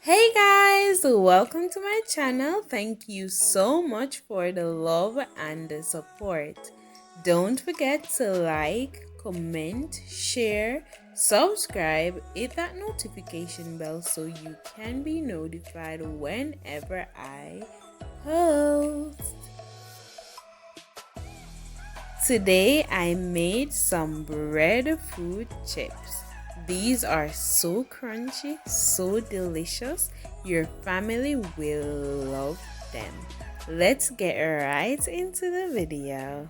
Hey guys, welcome to my channel. Thank you so much for the love and the support. Don't forget to like, comment, share, subscribe, hit that notification bell so you can be notified whenever I post. Today I made some breadfruit chips. These are so crunchy, so delicious. Your family will love them. Let's get right into the video.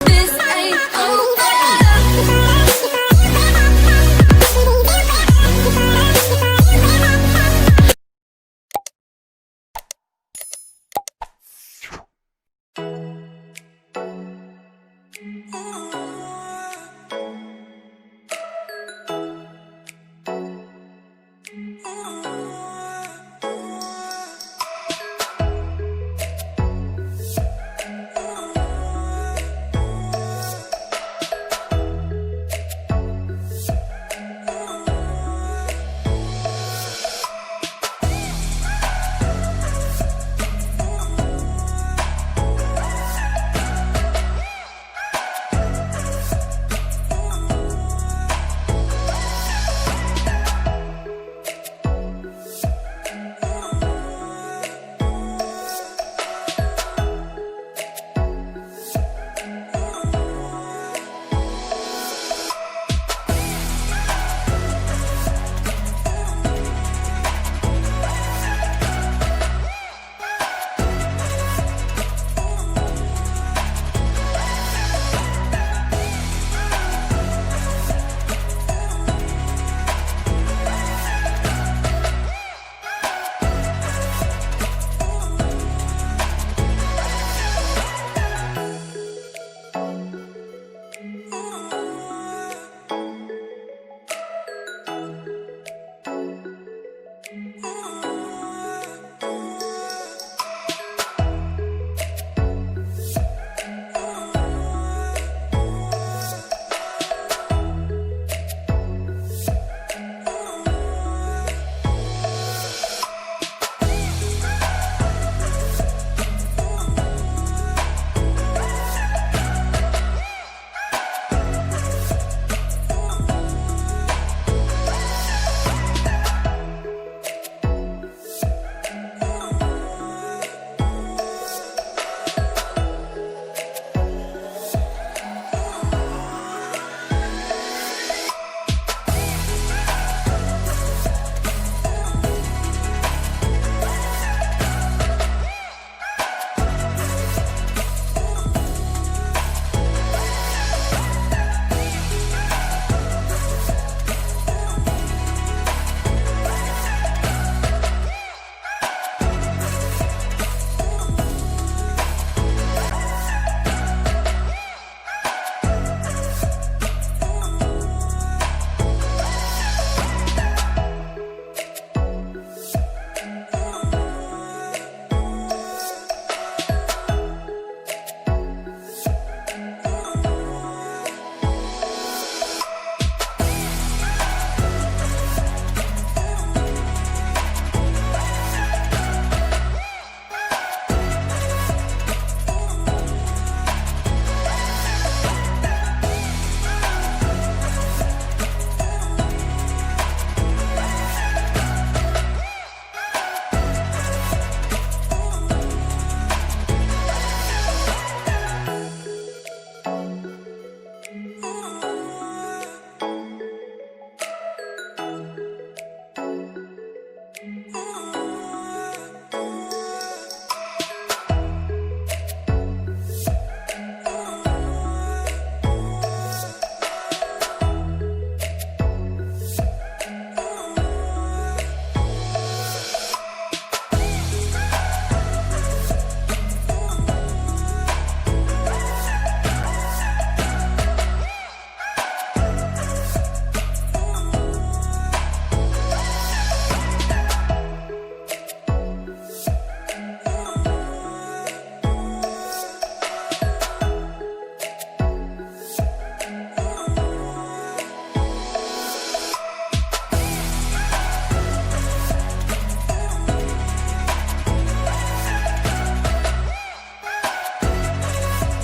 This ain't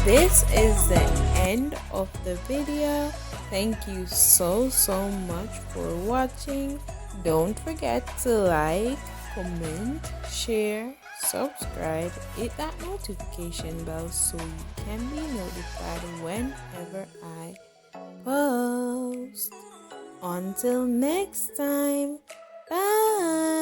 this is the end of the video. Thank you so much for watching. Don't forget to like, comment, share, subscribe, hit that notification bell so you can be notified whenever I post. Until next time, bye.